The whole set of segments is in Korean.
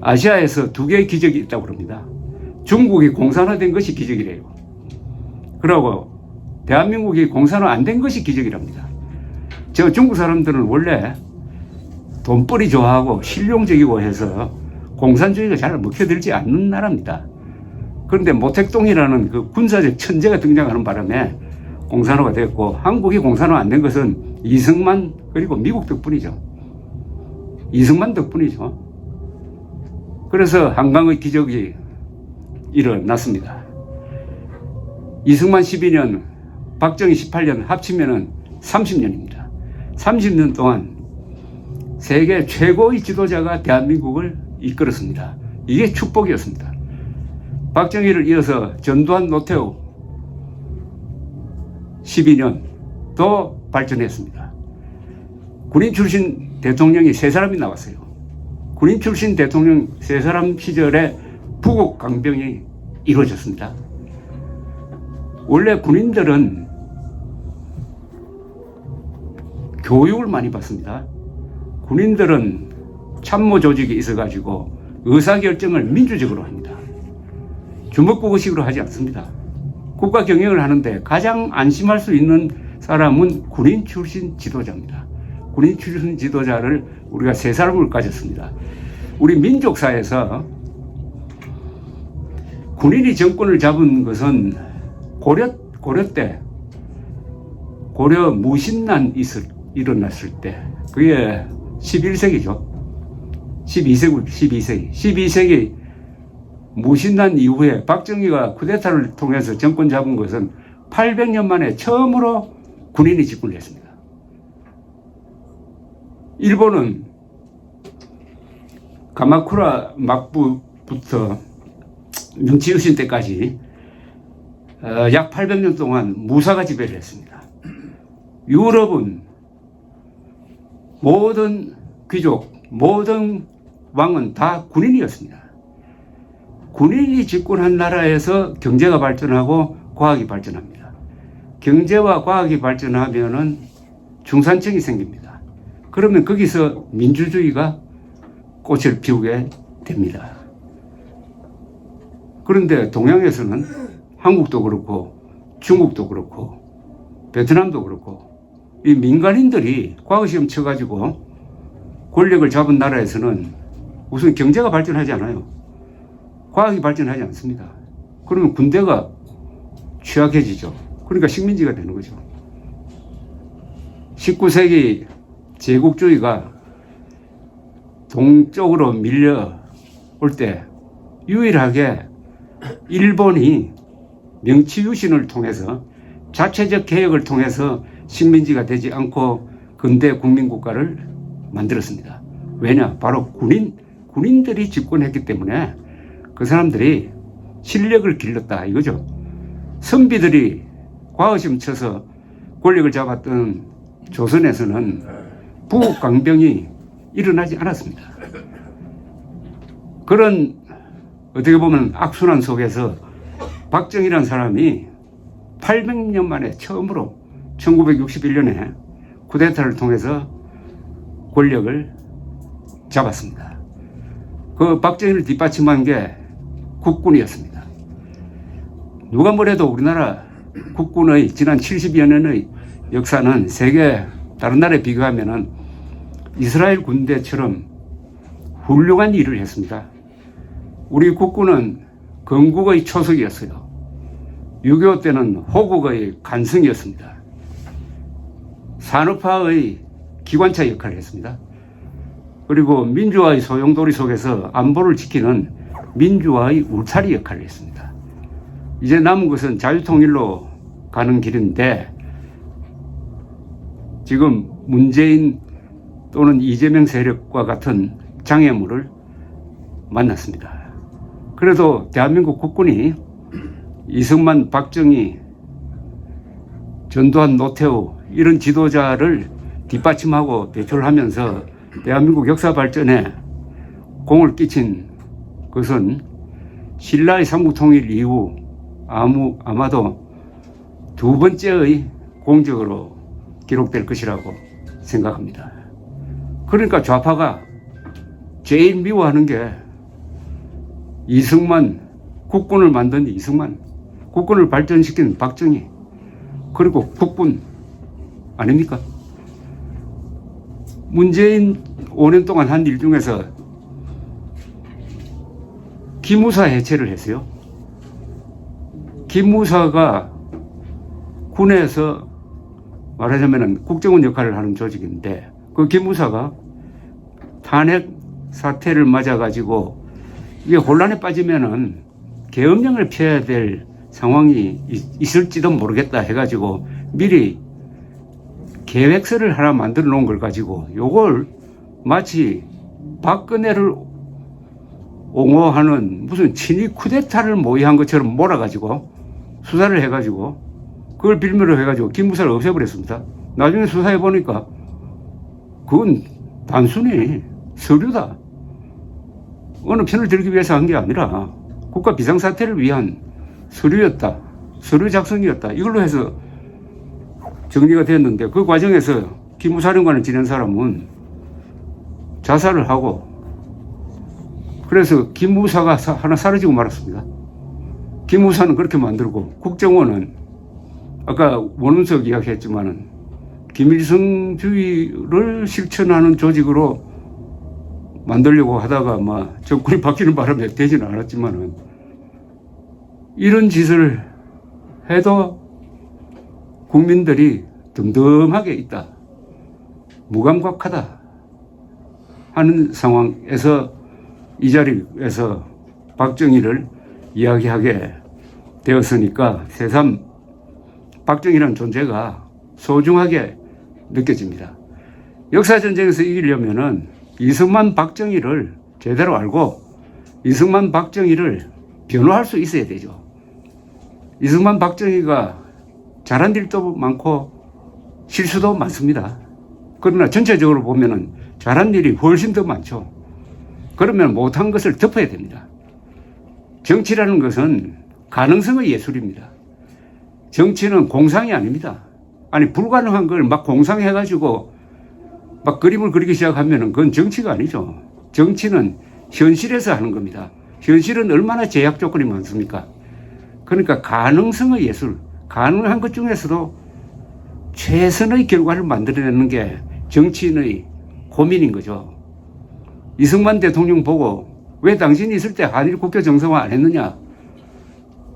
아시아에서 두 개의 기적이 있다고 그럽니다. 중국이 공산화된 것이 기적이래요. 그러고 대한민국이 공산화 안 된 것이 기적이랍니다. 저 중국 사람들은 원래 돈벌이 좋아하고 실용적이고 해서 공산주의가 잘 먹혀들지 않는 나라입니다. 그런데 모택동이라는 그 군사적 천재가 등장하는 바람에 공산화가 됐고, 한국이 공산화 안 된 것은 이승만 그리고 미국 덕분이죠. 이승만 덕분이죠. 그래서 한강의 기적이 일어났습니다. 이승만 12년, 박정희 18년 합치면은 30년입니다. 30년 동안 세계 최고의 지도자가 대한민국을 이끌었습니다. 이게 축복이었습니다. 박정희를 이어서 전두환, 노태우 12년 또 발전했습니다. 군인 출신 대통령이 3사람이 나왔어요. 군인 출신 대통령 3사람 시절에 부국 강병이 이루어졌습니다. 원래 군인들은 교육을 많이 받습니다. 군인들은 참모 조직이 있어가지고 의사결정을 민주적으로 합니다. 주먹구구식으로 하지 않습니다. 국가 경영을 하는데 가장 안심할 수 있는 사람은 군인 출신 지도자입니다. 군인 출신 지도자를 우리가 3사람을 가졌습니다. 우리 민족사에서 군인이 정권을 잡은 것은 고려 때, 고려 무신난 일어났을 때, 그게 11세기죠. 12세기 무신난 이후에 박정희가 쿠데타를 통해서 정권 잡은 것은 800년 만에 처음으로 군인이 집권을 했습니다. 일본은 가마쿠라 막부부터 명치유신 때까지 약 800년 동안 무사가 지배를 했습니다. 유럽은 모든 귀족, 모든 왕은 다 군인이었습니다. 군인이 집권한 나라에서 경제가 발전하고 과학이 발전합니다. 경제와 과학이 발전하면은 중산층이 생깁니다. 그러면 거기서 민주주의가 꽃을 피우게 됩니다. 그런데 동양에서는 한국도 그렇고 중국도 그렇고 베트남도 그렇고 이 민간인들이 과거시험 쳐가지고 권력을 잡은 나라에서는 우선 경제가 발전하지 않아요. 과학이 발전하지 않습니다. 그러면 군대가 취약해지죠. 그러니까 식민지가 되는 거죠. 19세기 제국주의가 동쪽으로 밀려올 때 유일하게 일본이 명치유신을 통해서 자체적 개혁을 통해서 식민지가 되지 않고 근대 국민국가를 만들었습니다. 왜냐? 바로 군인들이 집권했기 때문에 그 사람들이 실력을 길렀다 이거죠. 선비들이 과거시험 쳐서 권력을 잡았던 조선에서는 부강병이 일어나지 않았습니다. 그런 어떻게 보면 악순환 속에서 박정희라는 사람이 800년 만에 처음으로 1961년에 쿠데타를 통해서 권력을 잡았습니다. 그 박정희를 뒷받침한 게 국군이었습니다. 누가 뭐래도 우리나라 국군의 지난 70여 년의 역사는 세계 다른 나라에 비교하면 이스라엘 군대처럼 훌륭한 일을 했습니다. 우리 국군은 건국의 초석이었어요. 6.25 때는 호국의 간성이었습니다. 산업화의 기관차 역할을 했습니다. 그리고 민주화의 소용돌이 속에서 안보를 지키는 민주화의 울타리 역할을 했습니다. 이제 남은 것은 자유통일로 가는 길인데 지금 문재인 또는 이재명 세력과 같은 장애물을 만났습니다. 그래도 대한민국 국군이 이승만, 박정희, 전두환, 노태우 이런 지도자를 뒷받침하고 대표하면서 대한민국 역사 발전에 공을 끼친 것은 신라의 삼국통일 이후 아마도 두 번째의 공적으로 기록될 것이라고 생각합니다. 그러니까 좌파가 제일 미워하는 게 이승만, 국군을 만든 이승만, 국군을 발전시킨 박정희, 그리고 국군 아닙니까? 문재인 5년 동안 한 일 중에서 기무사 해체를 했어요. 기무사가 군에서 말하자면 국정원 역할을 하는 조직인데, 그 기무사가 탄핵 사태를 맞아가지고 이게 혼란에 빠지면은 계엄령을 피해야 될 상황이 있을지도 모르겠다 해가지고 미리 계획서를 하나 만들어 놓은 걸 가지고 요걸 마치 박근혜를 옹호하는 무슨 친위 쿠데타를 모의한 것처럼 몰아가지고 수사를 해가지고 그걸 빌미로 해가지고 기무사를 없애버렸습니다. 나중에 수사해 보니까 그건 단순히 서류다. 어느 편을 들기 위해서 한 게 아니라 국가 비상사태를 위한 서류였다. 서류 작성이었다. 이걸로 해서 정리가 됐는데, 그 과정에서 기무사령관을 지낸 사람은 자살을 하고, 그래서 기무사가 하나 사라지고 말았습니다. 기무사는 그렇게 만들고, 국정원은 아까 원운석 이야기했지만은 김일성주의를 실천하는 조직으로 만들려고 하다가 정권이 바뀌는 바람에 되지는 않았지만은, 이런 짓을 해도 국민들이 덤덤하게 있다, 무감각하다 하는 상황에서 이 자리에서 박정희를 이야기하게 되었으니까 새삼 박정희라는 존재가 소중하게 느껴집니다. 역사전쟁에서 이기려면은 이승만 박정희를 제대로 알고 이승만 박정희를 변호할 수 있어야 되죠. 이승만 박정희가 잘한 일도 많고 실수도 많습니다. 그러나 전체적으로 보면은 잘한 일이 훨씬 더 많죠. 그러면 못한 것을 덮어야 됩니다. 정치라는 것은 가능성의 예술입니다. 정치는 공상이 아닙니다. 아니, 불가능한 걸 막 공상해가지고 막 그림을 그리기 시작하면은 그건 정치가 아니죠. 정치는 현실에서 하는 겁니다. 현실은 얼마나 제약 조건이 많습니까? 그러니까 가능성의 예술, 가능한 것 중에서도 최선의 결과를 만들어내는 게 정치인의 고민인 거죠. 이승만 대통령 보고 왜 당신이 있을 때 한일 국교 정상화 안 했느냐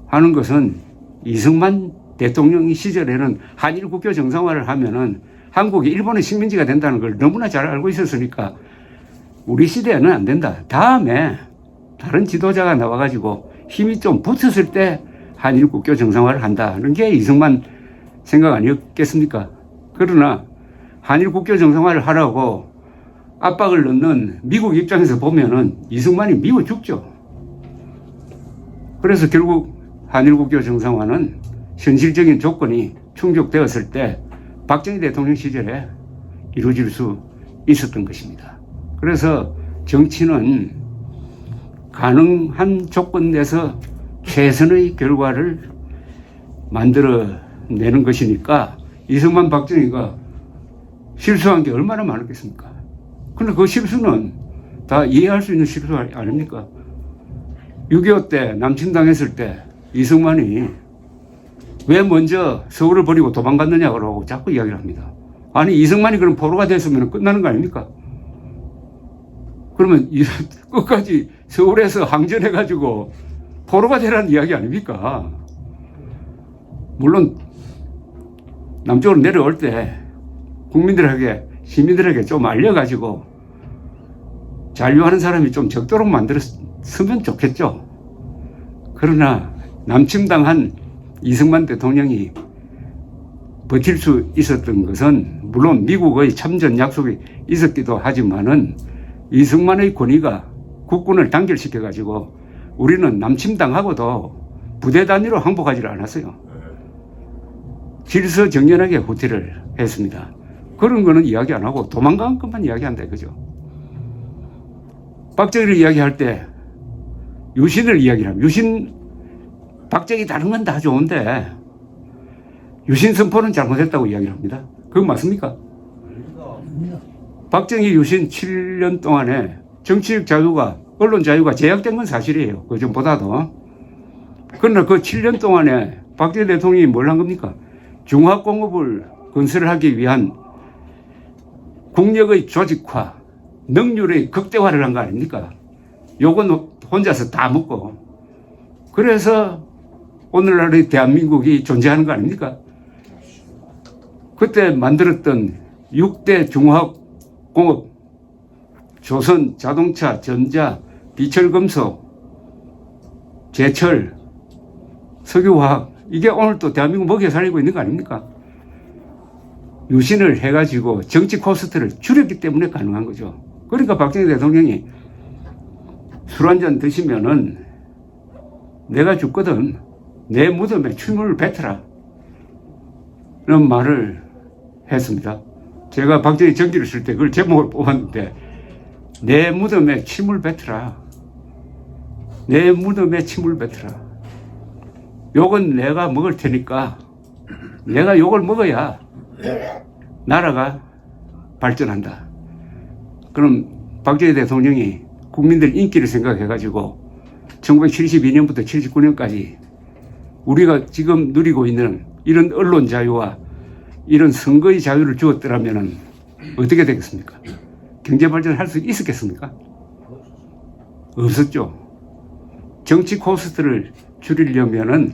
하는 것은, 이승만 대통령 시절에는 한일 국교 정상화를 하면은 한국이 일본의 식민지가 된다는 걸 너무나 잘 알고 있었으니까 우리 시대에는 안 된다. 다음에 다른 지도자가 나와가지고 힘이 좀 붙었을 때 한일 국교 정상화를 한다는 게 이승만 생각 아니었겠습니까? 그러나 한일 국교 정상화를 하라고 압박을 넣는 미국 입장에서 보면은 이승만이 미워 죽죠. 그래서 결국 한일 국교 정상화는 현실적인 조건이 충족되었을 때 박정희 대통령 시절에 이루어질 수 있었던 것입니다. 그래서 정치는 가능한 조건 내에서 최선의 결과를 만들어내는 것이니까 이승만 박정희가 실수한 게 얼마나 많았겠습니까? 그런데 그 실수는 다 이해할 수 있는 실수 아닙니까? 6.25 때 남침당했을 때 이승만이 왜 먼저 서울을 버리고 도망갔느냐고 자꾸 이야기를 합니다. 아니, 이승만이 그럼 포로가 됐으면 끝나는 거 아닙니까? 그러면 끝까지 서울에서 항전해가지고 포로가 되라는 이야기 아닙니까? 물론 남쪽으로 내려올 때 국민들에게, 시민들에게 좀 알려가지고 잔류하는 사람이 좀 적도록 만들었으면 좋겠죠. 그러나 남침당한 이승만 대통령이 버틸 수 있었던 것은 물론 미국의 참전 약속이 있었기도 하지만은 이승만의 권위가 국군을 단결시켜가지고 우리는 남침당하고도 부대 단위로 항복하지 않았어요. 질서정연하게 후퇴를 했습니다. 그런 거는 이야기 안 하고 도망간 것만 이야기한다 이거죠. 박정희를 이야기할 때 유신을 이야기를 합니다. 유신, 박정희 다른 건 다 좋은데 유신 선포는 잘못했다고 이야기를 합니다. 그건 맞습니까? 박정희 유신 7년 동안에 정치적 자유가 언론 자유가 제약된 건 사실이에요. 그 전보다도. 그러나 그 7년 동안에 박정희 대통령이 뭘 한 겁니까? 중화공업을 건설하기 위한 국력의 조직화, 능률의 극대화를 한 거 아닙니까? 요건 혼자서 다 먹고. 그래서 오늘날의 대한민국이 존재하는 거 아닙니까? 그때 만들었던 6대 중화공업, 조선, 자동차, 전자, 비철금속, 제철, 석유화학, 이게 오늘 또 대한민국 먹여 살리고 있는 거 아닙니까? 유신을 해가지고 정치 코스트를 줄였기 때문에 가능한 거죠. 그러니까 박정희 대통령이 술 한잔 드시면은 내가 죽거든 내 무덤에 침을 뱉어라 이런 말을 했습니다. 제가 박정희 전기를 쓸 때 그걸 제목을 뽑았는데 내 무덤에 침을 뱉어라. 내 무덤에 침을 뱉어라. 욕은 내가 먹을 테니까 내가 욕을 먹어야 나라가 발전한다. 그럼 박정희 대통령이 국민들 인기를 생각해가지고 1972년부터 79년까지 우리가 지금 누리고 있는 이런 언론 자유와 이런 선거의 자유를 주었더라면 어떻게 되겠습니까? 경제 발전할 수 있었겠습니까? 없었죠. 정치 코스트를 줄이려면은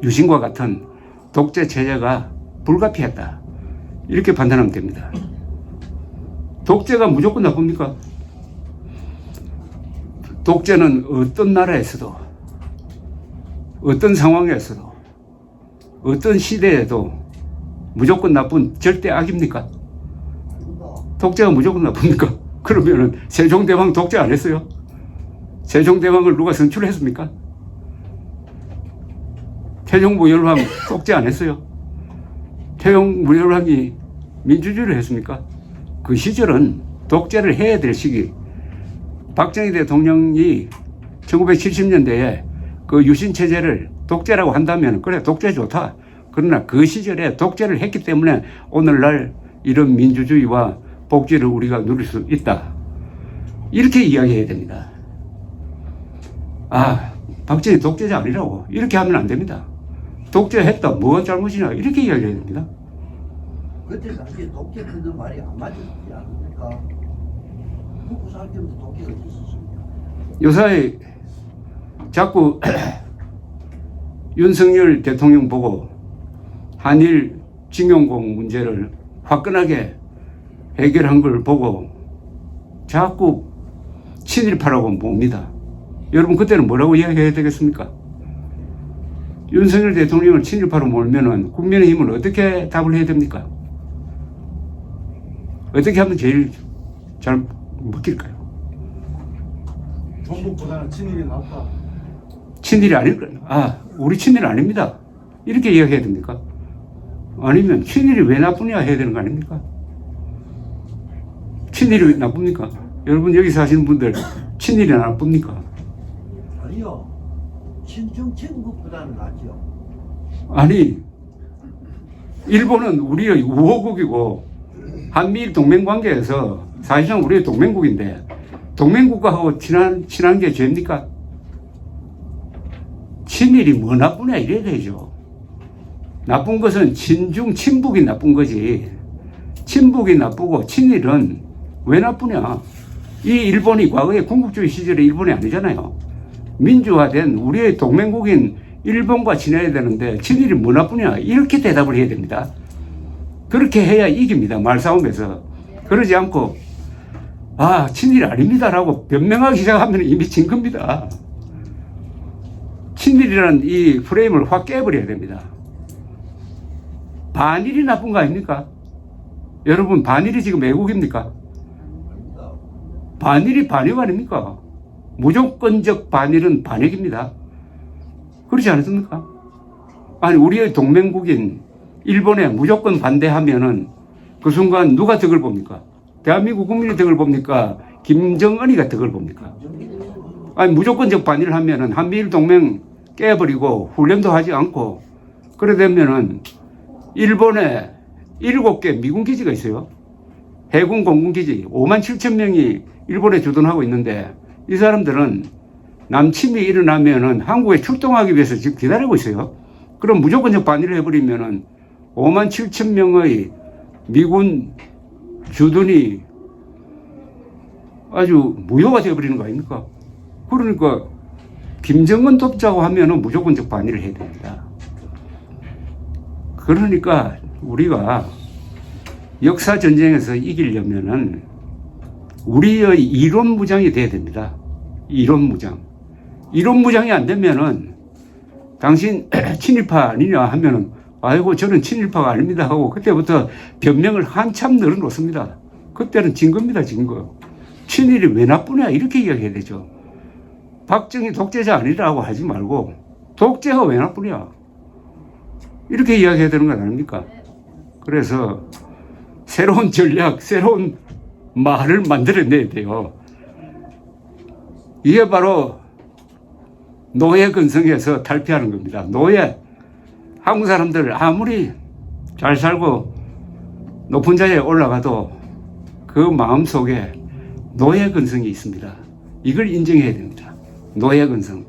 유신과 같은 독재 체제가 불가피했다. 이렇게 판단하면 됩니다. 독재가 무조건 나쁩니까? 독재는 어떤 나라에서도, 어떤 상황에서도, 어떤 시대에도 무조건 나쁜 절대 악입니까? 독재가 무조건 나쁩니까? 그러면은 세종대왕 독재 안 했어요? 세종대왕을 누가 선출했습니까? 태종무열왕 독재 안 했어요? 태종무열왕이 민주주의를 했습니까? 그 시절은 독재를 해야 될 시기. 박정희 대통령이 1970년대에 그 유신체제를 독재라고 한다면 그래 독재 좋다. 그러나 그 시절에 독재를 했기 때문에 오늘날 이런 민주주의와 복지를 우리가 누릴 수 있다. 이렇게 이야기해야 됩니다. 아, 박정희 독재자 아니라고 이렇게 하면 안 됩니다. 독재했다. 뭐가 잘못이냐 이렇게 이야기해야 됩니다. 그때 당시에 독재 듣는 말이 안 맞지 않습니까? 먹고 살 때부터 독재가 있었습니다. 요사이 자꾸 윤석열 대통령 보고 한일 징용공 문제를 화끈하게 해결한 걸 보고 자꾸 친일파라고 봅니다. 여러분 그때는 뭐라고 이야기해야 되겠습니까? 윤석열 대통령을 친일파로 몰면은 국민의힘은 어떻게 답을 해야 됩니까? 어떻게 하면 제일 잘 먹힐까요? 전북보다는 친일이 낫다. 친일이 아닐까요? 아, 우리 친일 아닙니다. 이렇게 이야기해야 됩니까? 아니면 친일이 왜 나쁘냐 해야 되는 거 아닙니까? 친일이 왜 나쁩니까? 여러분 여기 사시는 분들 친일이 나쁩니까? 아니요. 친중친국보다는 낫죠. 아니, 일본은 우리의 우호국이고 한미일 동맹관계에서 사실상 우리의 동맹국인데 동맹국가하고 친한 게 죄입니까? 친일이 뭐 나쁘냐 이래야 되죠. 나쁜 것은 친중, 친북이 나쁜 거지. 친북이 나쁘고 친일은 왜 나쁘냐. 이 일본이 과거에 군국주의 시절의 일본이 아니잖아요. 민주화된 우리의 동맹국인 일본과 지내야 되는데 친일이 뭐 나쁘냐 이렇게 대답을 해야 됩니다. 그렇게 해야 이깁니다. 말싸움에서. 그러지 않고 아 친일 아닙니다라고 변명하기 시작하면 이미 진 겁니다. 친일이라는 이 프레임을 확 깨버려야 됩니다. 반일이 나쁜 거 아닙니까? 여러분 반일이 지금 애국입니까? 반일이 반역 아닙니까? 무조건적 반일은 반역입니다. 그렇지 않습니까? 아니 우리의 동맹국인 일본에 무조건 반대하면은 그 순간 누가 덕을 봅니까? 대한민국 국민이 덕을 봅니까? 김정은이가 덕을 봅니까? 아니 무조건적 반일을 하면은 한미일 동맹 깨버리고 훈련도 하지 않고 그래 되면은 일본에 7개 미군 기지가 있어요. 해군 공군기지 5만 7천 명이 일본에 주둔하고 있는데 이 사람들은 남침이 일어나면은 한국에 출동하기 위해서 지금 기다리고 있어요. 그럼 무조건적 반의를 해버리면은 5만 7천 명의 미군 주둔이 아주 무효가 되어버리는 거 아닙니까? 그러니까 김정은 돕자고 하면은 무조건적 반의를 해야 됩니다. 그러니까 우리가 역사 전쟁에서 이기려면은 우리의 이론 무장이 돼야 됩니다. 이론 무장. 이론 무장이 안 되면은 당신 친일파 아니냐 하면은 아이고 저는 친일파가 아닙니다 하고 그때부터 변명을 한참 늘어놓습니다. 그때는 진 겁니다, 진 거. 친일이 왜 나쁘냐 이렇게 이야기해야 되죠. 박정희 독재자 아니라고 하지 말고 독재가 왜 나쁘냐 이렇게 이야기해야 되는 건 아닙니까? 그래서 새로운 전략, 새로운 말을 만들어내야 돼요. 이게 바로 노예 근성에서 탈피하는 겁니다. 노예. 한국 사람들 아무리 잘 살고 높은 자리에 올라가도 그 마음 속에 노예 근성이 있습니다. 이걸 인정해야 됩니다. 노예 근성.